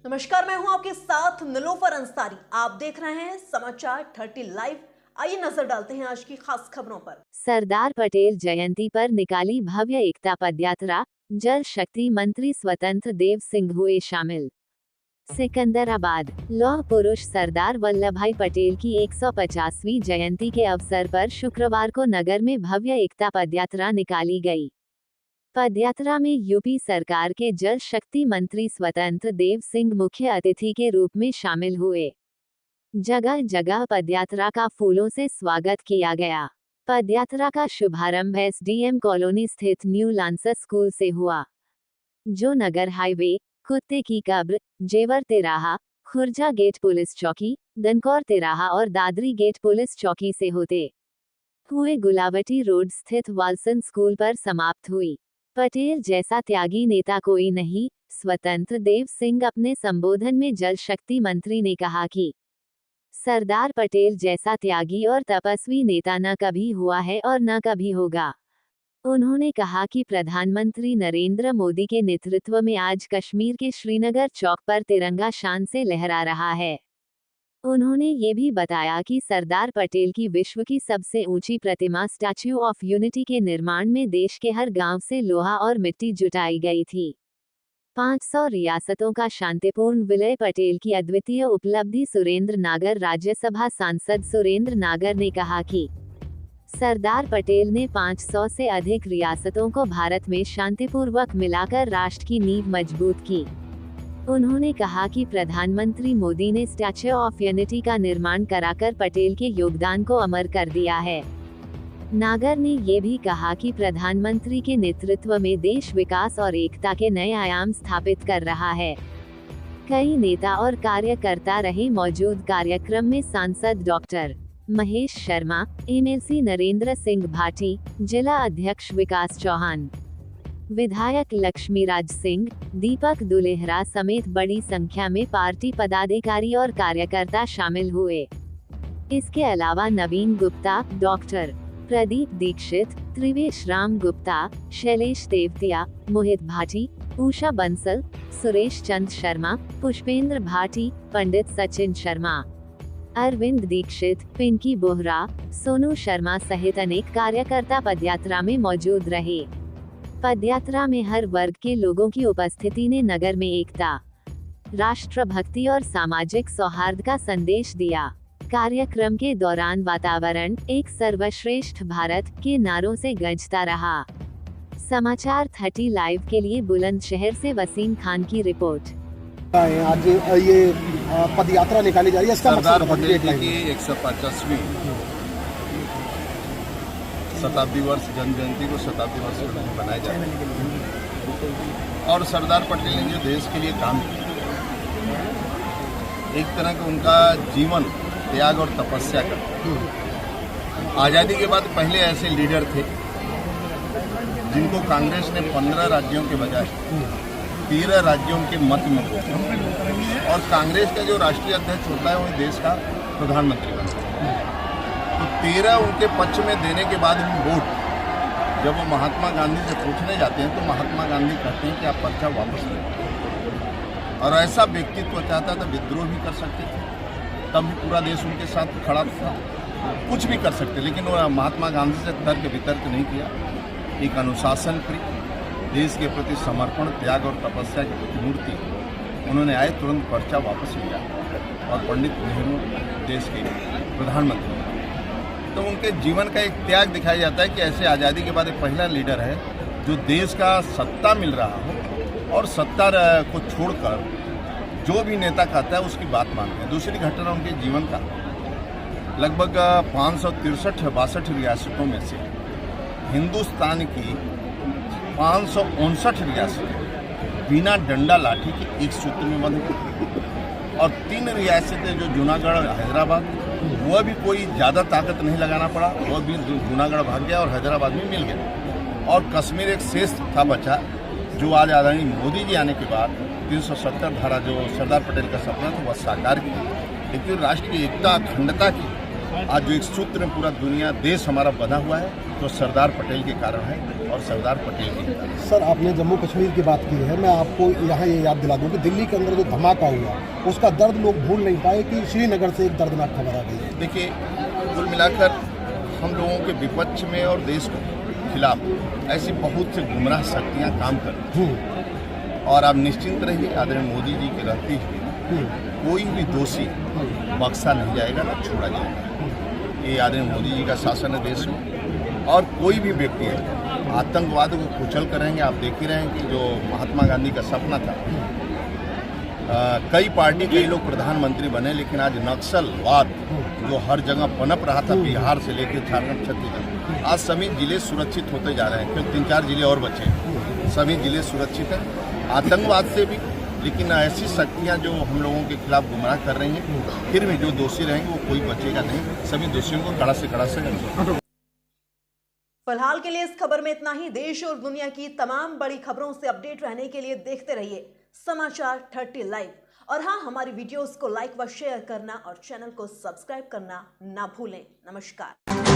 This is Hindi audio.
नमस्कार, मैं हूं आपके साथ निलोफर अंसारी। आप देख रहे हैं समाचार 30 लाइव। आइए नजर डालते हैं आज की खास खबरों पर। सरदार पटेल जयंती पर निकाली भव्य एकता पदयात्रा, जल शक्ति मंत्री स्वतंत्र देव सिंह हुए शामिल। सिकंदराबाद। लौह पुरुष सरदार वल्लभभाई पटेल की 150वीं जयंती के अवसर पर शुक्रवार को नगर में भव्य एकता पदयात्रा निकाली गई। पदयात्रा में यूपी सरकार के जल शक्ति मंत्री स्वतंत्र देव सिंह मुख्य अतिथि के रूप में शामिल हुए। जगह जगह पदयात्रा का फूलों से स्वागत किया गया। पदयात्रा का शुभारंभ एसडीएम कॉलोनी स्थित न्यू लांसर स्कूल से हुआ, जो नगर हाईवे, कुत्ते की कब्र, जेवर तिराहा, खुर्जा गेट पुलिस चौकी, दनकौर तिराहा और दादरी गेट पुलिस चौकी से होते हुए गुलावटी रोड स्थित वाल्सन स्कूल पर समाप्त हुई। पटेल जैसा त्यागी नेता कोई नहीं, स्वतंत्र देव सिंह अपने संबोधन में जल शक्ति मंत्री ने कहा कि सरदार पटेल जैसा त्यागी और तपस्वी नेता न कभी हुआ है और न कभी होगा। उन्होंने कहा कि प्रधानमंत्री नरेंद्र मोदी के नेतृत्व में आज कश्मीर के श्रीनगर चौक पर तिरंगा शान से लहरा रहा है। उन्होंने ये भी बताया कि सरदार पटेल की विश्व की सबसे ऊंची प्रतिमा स्टैच्यू ऑफ यूनिटी के निर्माण में देश के हर गांव से लोहा और मिट्टी जुटाई गई थी। 500 रियासतों का शांतिपूर्ण विलय पटेल की अद्वितीय उपलब्धि। सुरेंद्र नागर। राज्यसभा सांसद सुरेंद्र नागर ने कहा कि सरदार पटेल ने 500 से अधिक रियासतों को भारत में शांतिपूर्वक मिलाकर राष्ट्र की नींव मजबूत की। उन्होंने कहा कि प्रधानमंत्री मोदी ने स्टैच्यू ऑफ यूनिटी का निर्माण कराकर पटेल के योगदान को अमर कर दिया है। नागर ने ये भी कहा कि प्रधानमंत्री के नेतृत्व में देश विकास और एकता के नए आयाम स्थापित कर रहा है। कई नेता और कार्यकर्ता रहे मौजूद। कार्यक्रम में सांसद डॉक्टर महेश शर्मा, एमएलसी नरेंद्र सिंह भाटी, जिला अध्यक्ष विकास चौहान, विधायक लक्ष्मीराज सिंह, दीपक दुलेहरा समेत बड़ी संख्या में पार्टी पदाधिकारी और कार्यकर्ता शामिल हुए। इसके अलावा नवीन गुप्ता, डॉक्टर प्रदीप दीक्षित, त्रिवेश राम गुप्ता, शैलेश तेवतिया, मोहित भाटी, उषा बंसल, सुरेश चंद शर्मा, पुष्पेंद्र भाटी, पंडित सचिन शर्मा, अरविंद दीक्षित, पिंकी बोहरा, सोनू शर्मा सहित अनेक कार्यकर्ता पदयात्रा में मौजूद रहे। पदयात्रा में हर वर्ग के लोगों की उपस्थिति ने नगर में एकता, राष्ट्रभक्ति और सामाजिक सौहार्द का संदेश दिया। कार्यक्रम के दौरान वातावरण एक सर्वश्रेष्ठ भारत के नारों से गूंजता रहा। समाचार 30 लाइव के लिए बुलंदशहर से वसीम खान की रिपोर्ट। आज ये पदयात्रा निकाली जा रही है, इसका सरदार पटेल की 150वीं शताब्दी वर्ष जन्म जयंती को शताब्दी वर्ष मनाया जा रहा है। और सरदार पटेल ने जो देश के लिए काम किया, एक तरह का उनका जीवन त्याग और तपस्या का। आज़ादी के बाद पहले ऐसे लीडर थे जिनको कांग्रेस ने 15 राज्यों के बजाय 13 राज्यों के मत में वोट, और कांग्रेस का जो राष्ट्रीय अध्यक्ष होता है वो देश का प्रधानमंत्री बनता है। तो 13 उनके पक्ष में देने के बाद भी वोट जब वो महात्मा गांधी से पूछने जाते हैं तो महात्मा गांधी कहते हैं कि आप पर्चा वापस लें। और ऐसा व्यक्तित्व चाहता था, विद्रोह भी कर सकते थे, तब भी पूरा देश उनके साथ खड़ा था, कुछ भी कर सकते, लेकिन वो महात्मा गांधी से तर्क वितर्क नहीं किया। एक अनुशासन प्रिय, देश के प्रति समर्पण, त्याग और तपस्या की प्रतिमूर्ति। उन्होंने आए तुरंत पर्चा वापस लिया और पंडित नेहरू देश के प्रधानमंत्री। तो उनके जीवन का एक त्याग दिखाया जाता है कि ऐसे आज़ादी के बाद एक पहला लीडर है जो देश का सत्ता मिल रहा हो और सत्ता को छोड़कर जो भी नेता कहता है उसकी बात मानते हैं। दूसरी घटना उनके जीवन का, लगभग 563-62 रियासतों में से हिंदुस्तान की 559 रियासतें बिना डंडा लाठी के एक सूत्र में बंध गई, और 3 रियासतें जो जूनागढ़ हैदराबाद, वह भी कोई ज़्यादा ताकत नहीं लगाना पड़ा, वह भी जूनागढ़ भाग गया और हैदराबाद में मिल गया। और कश्मीर एक शेष था बचा, जो आज आदरणीय मोदी जी आने के बाद 370 धारा जो सरदार पटेल का सपना था वह साकार किया। लेकिन राष्ट्र की एकता अखंडता की आज जो एक सूत्र में पूरा दुनिया देश हमारा बना हुआ है तो सरदार पटेल के कारण है। और सरदार पटेल की निकाली। सर, आपने जम्मू कश्मीर की बात की है, मैं आपको यहाँ ये याद दिला दूँ कि दिल्ली के अंदर जो धमाका हुआ उसका दर्द लोग भूल नहीं पाए कि श्रीनगर से एक दर्दनाक खबर आ गई है। देखिए, कुल मिलाकर हम लोगों के विपक्ष में और देश के खिलाफ ऐसी बहुत सी गुमराह शक्तियाँ काम कर रही हैं और आप निश्चिंत रहिए, आदरणीय मोदी जी के रहते हुए कोई भी दोषी बख्शा नहीं जाएगा, न छोड़ा जाएगा। ये आदरणीय मोदी जी का शासन है देश में, और कोई भी व्यक्ति है आतंकवाद को कुचल करेंगे। आप देख ही रहे हैं कि जो महात्मा गांधी का सपना था, कई पार्टी कई लोग प्रधानमंत्री बने, लेकिन आज नक्सलवाद जो हर जगह पनप रहा था, बिहार से लेकर झारखंड, छत्तीसगढ़, आज सभी जिले सुरक्षित होते जा रहे हैं, क्योंकि 3-4 जिले और बचे हैं। सभी जिले सुरक्षित हैं आतंकवाद से भी, लेकिन ऐसी शक्तियां जो हम लोगों के खिलाफ गुमराह कर रही हैं, फिर भी जो दोषी रहेंगे वो कोई बचेगा नहीं। सभी दोषियों को कड़ा से कड़ा से। फिलहाल के लिए इस खबर में इतना ही। देश और दुनिया की तमाम बड़ी खबरों से अपडेट रहने के लिए देखते रहिए समाचार 30 लाइव। और हाँ, हमारी वीडियोस को लाइक व शेयर करना और चैनल को सब्सक्राइब करना ना भूलें। नमस्कार।